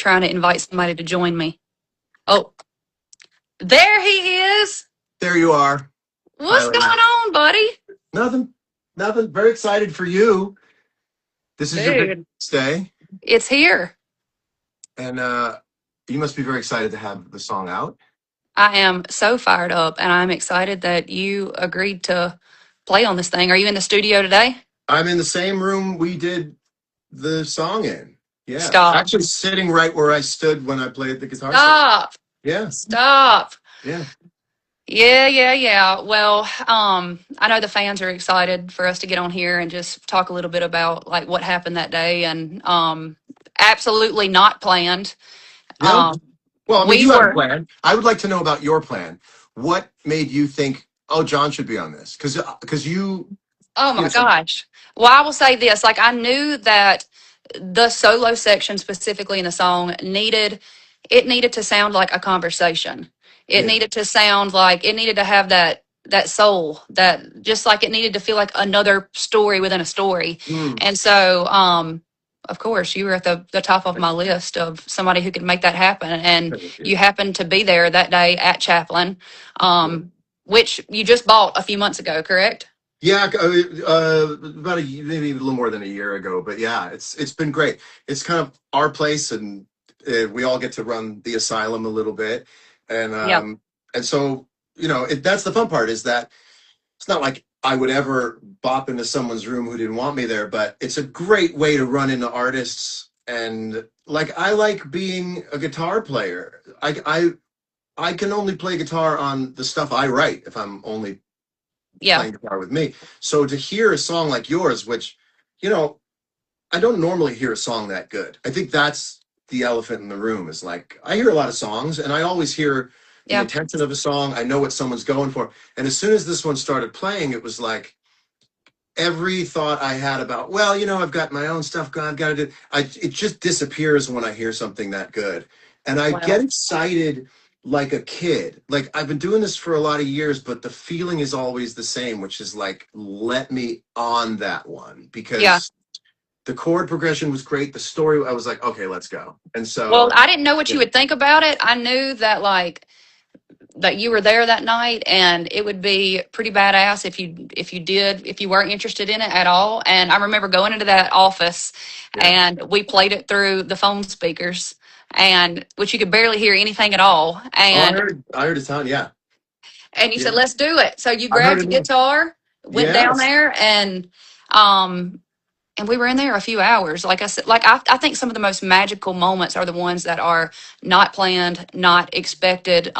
trying to invite somebody to join me. Oh, there he is. There you are. Hi, What's going Lainey. on, buddy? Nothing. Nothing. Very excited for you. This is your big Dude, stay, it's here. and you must be very excited to have the song out. I am so fired up, and I'm excited that you agreed to play on this thing. Are you in the studio today? I'm in the same room we did the song in. Yeah, Stop. actually sitting right where I stood when I played the guitar solo. Stop. Yeah, Stop. yeah. Yeah. Well, I know the fans are excited for us to get on here and just talk a little bit about like what happened that day and absolutely not planned. No. Um, Well, I mean, we you have a were, plan. I would like to know about your plan. What made you think, oh, John should be on this? Because oh you know, my gosh. Well, I will say this, like I knew that the solo section specifically in the song needed to sound like a conversation. It yeah. needed to sound like it needed to have that soul, that just like it needed to feel like another story within a story. Mm. And so of course you were at the top of my list of somebody who could make that happen, and Thank you you. happened to be there that day at Chaplin, Yeah. which you just bought a few months ago, correct? Yeah, about maybe a little more than a year ago, but yeah, it's been great. It's kind of our place, and we all get to run the asylum a little bit, and Yeah. um, and so that's the fun part is that it's not like I would ever bop into someone's room who didn't want me there, but it's a great way to run into artists, and like I like being a guitar player. I can only play guitar on the stuff I write if I'm only Yeah. playing guitar with me. So to hear a song like yours, which, you know, I don't normally hear a song that good. I think that's the elephant in the room is like, I hear a lot of songs and I always hear the Yeah. intention of a song. I know what someone's going for. And as soon as this one started playing, it was like every thought I had about, well, I've got my own stuff going, I've got to do, it just disappears when I hear something that good. And I get Well, excited like a kid. Like I've been doing this for a lot of years, but the feeling is always the same, which is like, let me on that one yeah. because the chord progression was great. The story, I was like, okay, let's go. And Well, so, I didn't know what you yeah, would think about it. I knew that like that you were there that night, and it would be pretty badass if you were interested in it at all. And I remember going into that office, yeah. and we played it through the phone speakers, and which you could barely hear anything at all. Oh, And I heard a ton. Yeah. you said, Yeah. "Let's do it." So you I heard grabbed it. your guitar, went down Yes. there, um and we were in there a few hours. Like I said, like I think some of the most magical moments are the ones that are not planned, not expected,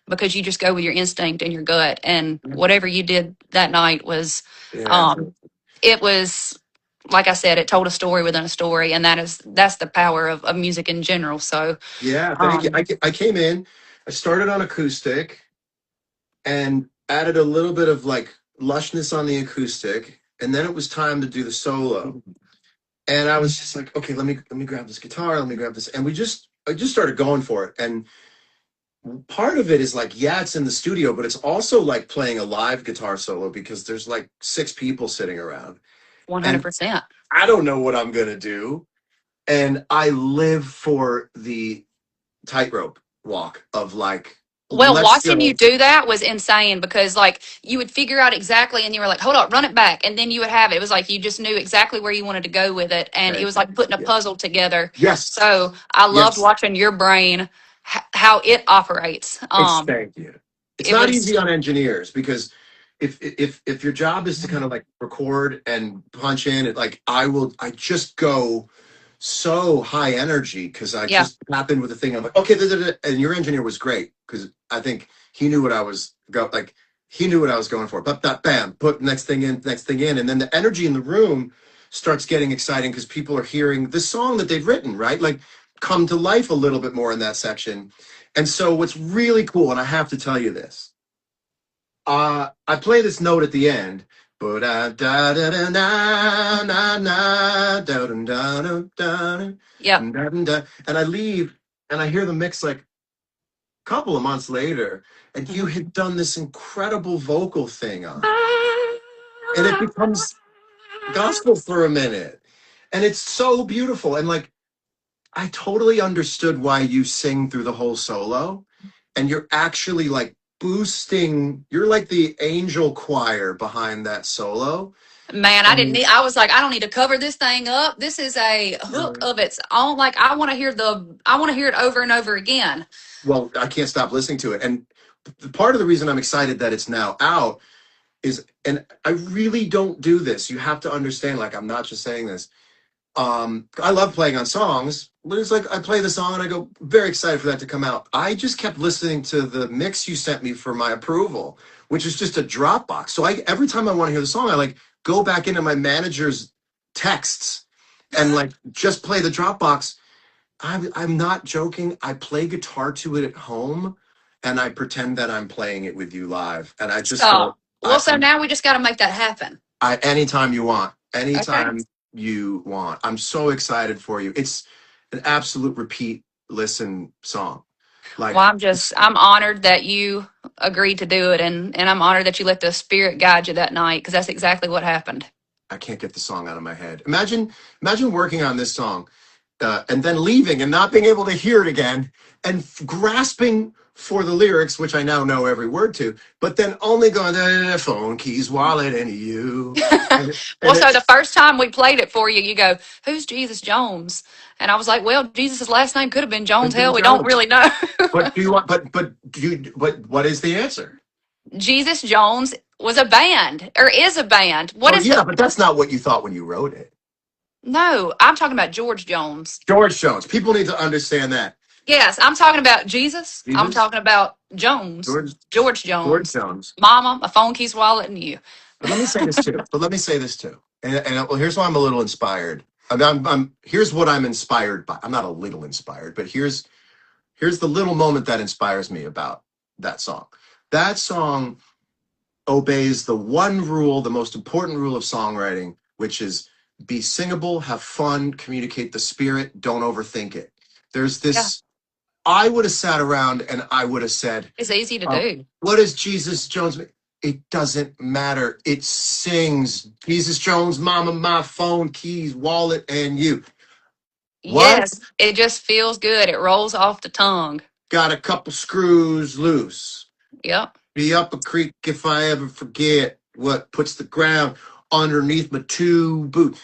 because you just go with your instinct and your gut. And whatever you did that night was, Yeah. um, it was, like I said, it told a story within a story, and that's the power of music in general. So, Yeah. Thank you. um, I came in, I started on acoustic and added a little bit of like lushness on the acoustic, and then it was time to do the solo. And I was just like, okay, let me grab this guitar, let me grab this, and I just started going for it. And part of it is like, yeah, it's in the studio, but it's also like playing a live guitar solo because there's like six people sitting around, and 100%. I don't know what I'm gonna do, and I live for the tightrope walk of like, Well, let's watching you go. do that was insane because like you would figure out exactly and you were like, hold on, run it back. And then you would have it. It was like you just knew exactly where you wanted to go with it. And it Thank was you. like putting a Yeah. puzzle together. Yes. So I loved Yes. watching your brain, how it operates. Thank you. It's It not was, easy on engineers because if your job is to kind of like record and punch in, I just go so high energy because I yeah, just tap in with the thing. I'm like, okay, and your engineer was great because I think he knew what I was he knew what I was going for. But that bam, put next thing in, and then the energy in the room starts getting exciting because people are hearing the song that they've written, right? Like come to life a little bit more in that section. And so what's really cool, and I have to tell you this, I play this note at the end, but yeah. and I leave and I hear the mix like a couple of months later, and you Mhm. had done this incredible vocal thing on it. And it becomes gospel for a minute. And it's so beautiful. And like I totally understood why you sing through the whole solo, and you're actually like boosting. You're like the angel choir behind that solo, Man, I didn't and need, I was like, I don't need to cover this thing up. This is a hook of its own. Like, I want to hear it over and over again. well, I can't stop listening to it. And part of the reason I'm excited that it's now out is, and I really don't do this. You have to understand, like, I'm not just saying this. I love playing on songs, but it's like I play the song and I go, very excited for that to come out. I just kept listening to the mix you sent me for my approval, which is just a Dropbox. So I every time I want to hear the song, I like go back into my manager's texts and like just play the Dropbox. I'm not joking. I play guitar to it at home, and I pretend that I'm playing it with you live, and I just go. Stop. Well, so now we just got to make that happen. Anytime you want, Okay. anytime you want. I'm so excited for you. It's an absolute repeat listen song. Well, Like I'm honored that you agreed to do it, and I'm honored that you let the spirit guide you that night because that's exactly what happened. I can't get the song out of my head. Imagine working on this song and then leaving and not being able to hear it again and grasping for the lyrics, which I now know every word to, but then only going phone, keys, wallet, and you. Well, And so it's the first time we played it for you, you go, "Who's Jesus Jones?" And I was like, "Well, Jesus' last name could have been Jones. could be Hell, we don't Jones. really know." But do you want? But what is the answer? Jesus Jones was a band or is a band. What Well, is the? yeah, but that's not what you thought when you wrote it. No, I'm talking about George Jones. George Jones. People need to understand that. Yes, I'm talking about Jesus. I'm Jesus, talking about Jones, George, George George Jones, Jones. Mama, my phone keys, wallet, and you. But let me say this too. But let me say this too. And well, here's why I'm a little inspired. Here's what I'm inspired by. I'm not a little inspired, but here's the little moment that inspires me about that song. That song obeys the one rule, the most important rule of songwriting, which is be singable, have fun, communicate the spirit, don't overthink it. There's Yeah, this I would have sat around and I would have said, it's easy to do. what is Jesus Jones? It doesn't matter. It sings Jesus Jones, mama, my phone, keys, wallet, and you. What? Yes, it just feels good. It rolls off the tongue. Got a couple screws loose. Yep, Be up a creek if I ever forget what puts the ground underneath my two boots.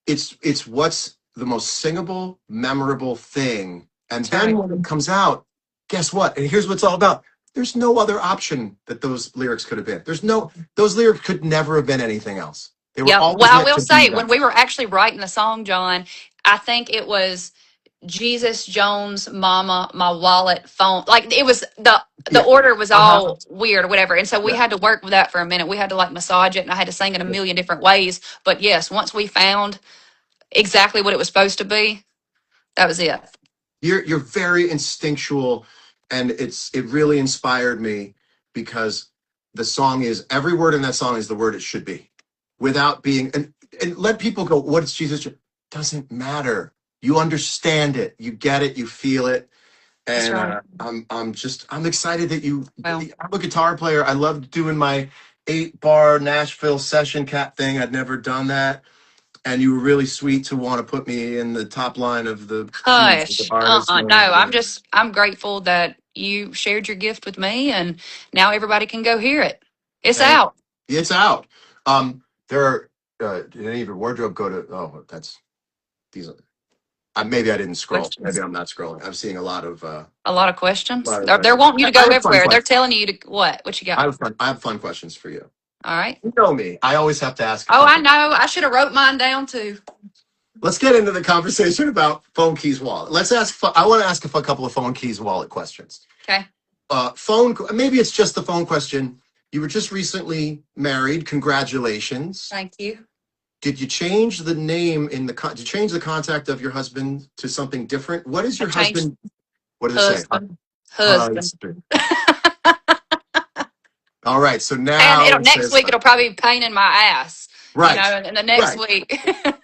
It's what's the most singable, memorable thing. And that's then right. when it comes out, guess what? And here's what it's all about. There's no other option that those lyrics could have been. Those lyrics could never have been anything else. They were Yep. always Well, I meant will to be say, when that. we were actually writing the song, John, I think it was Jesus Jones, Mama, my wallet, phone. Like it was the Yeah. order was Uh-huh. all weird or whatever, and so we Yeah. had to work with that for a minute. We had to like massage it, and I had to sing it a million different ways. But yes, once we found exactly what it was supposed to be, that was it. You're very instinctual, and it really inspired me because the song is every word in that song is the word it should be, without being and let people go. What is Jesus? Doesn't matter. You understand it. You get it. You feel it. That's And right. I'm excited that Well, I'm a guitar player. I loved doing my 8 bar Nashville session cat thing. I'd never done that, and you were really sweet to want to put me in the top line of the hush. artists. No, I'm grateful that you shared your gift with me, and now everybody can go hear it. It's And out. it's out. There are did any of your wardrobe go to? Oh, that's these. Maybe I didn't scroll. Maybe Questions. I'm not scrolling. I'm seeing a lot of A lot of questions. uh, They're wanting you to I go have fun everywhere. They're questions. telling you to what? What you got? I have fun questions for you. All right. You know me. I always have to ask a Oh, I couple. know. I should have wrote mine down too. Let's get into the conversation about phone keys wallet. Let's ask. I want to ask a couple of phone keys wallet questions. Okay. Phone. Maybe it's just the phone question. You were just recently married. Congratulations. Thank you. Did you change the name in the? Did you change the contact of your husband to something different? What is I your changed husband? What does it say? husband. Husband. Husband. All right. So And now it'll it next says week it'll probably be pain in my ass. You know, right, and the next right, week.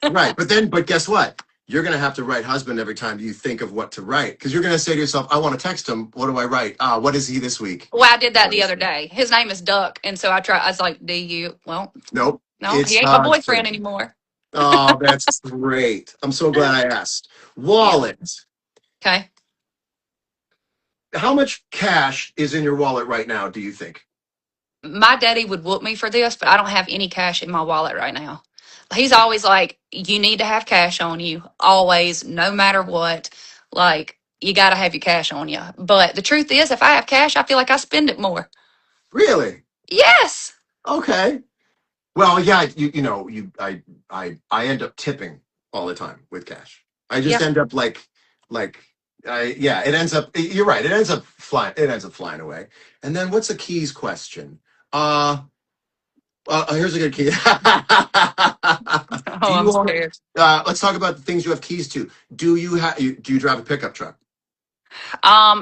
right. But guess what? You're gonna have to write husband every time you think of what to write because you're gonna say to yourself, "I want to text him. What do I write? What is he this week?" Well, I did that the other day. His name is Duck, and so I was like, "Do you?" Well, Nope. no, he It's ain't my boyfriend husband. anymore. Oh, that's great. I'm so glad I asked. Yeah. Wallet. Okay. How much cash is in your wallet right now, do you think? My daddy would whoop me for this, but I don't have any cash in my wallet right now. He's always like, you need to have cash on you, always, no matter what. Like, you got to have your cash on you. But the truth is, if I have cash, I feel like I spend it more. Really? Yes. Okay. Well, yeah, I end up tipping all the time with cash. I just Yeah. end up like yeah, it ends up you're right, it ends up flying away. And then what's a keys question? Uh Here's a good key. Do Oh, I'm you own scared. let's talk about the things you have keys to. Do you drive a pickup truck?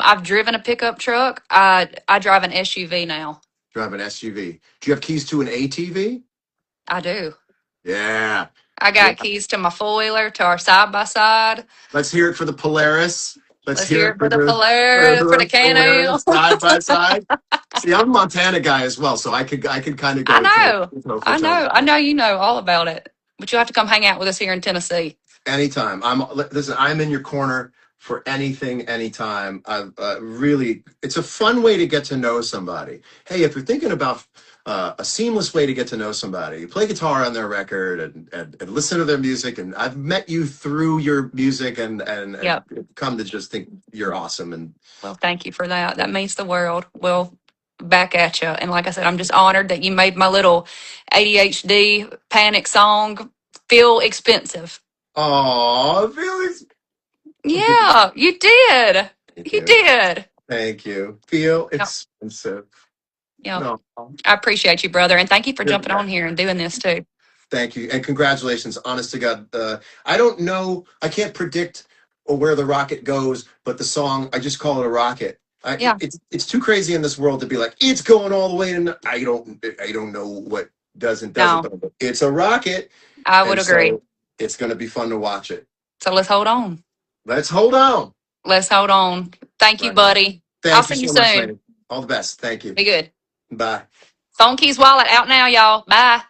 I've driven a pickup truck. I drive an SUV now. Drive an SUV. Do you have keys to an ATV? I do. Yeah. I Yeah. got keys to my four wheeler, to our side by side. Let's hear it for the Polaris. Let's Let's hear hear it it for for the the Polaris, for the Can-Am. Polaris side by side. See, I'm a Montana guy as well, so I could kind of I go know. toe for I toe. know. I know you know all about it. But you'll have to come hang out with us here in Tennessee. Anytime. Listen. I'm in your corner for anything, anytime. Really, it's a fun way to get to know somebody. Hey, if you're thinking about a seamless way to get to know somebody, you play guitar on their record and listen to their music. And I've met you through your music and Yep. come to just think you're awesome. And Well, thank you for that. That means the world. Well, back at you. And like I said, I'm just honored that you made my little ADHD panic song feel expensive. oh, Felix, Yeah, you did. thank You you, did. thank you. Feel Yep. expensive. Yep. No, I appreciate you, brother. And thank you for you're the jumping on best. here and doing this too. Thank you and congratulations. Honest to God, I don't know. I can't predict where the rocket goes, but the song I just call it a rocket. Yeah. It's too crazy in this world to be like it's going all the way, and I don't know what doesn't, No, but it's a rocket, I would and agree. so it's going to be fun to watch it. So let's hold on. Let's hold on. Let's hold on. Thank you, Right on. buddy. I'll Thank you see you so much, soon. Lainey. All the best. Thank you. Be good. Bye. Phone keys wallet out now, y'all. Bye.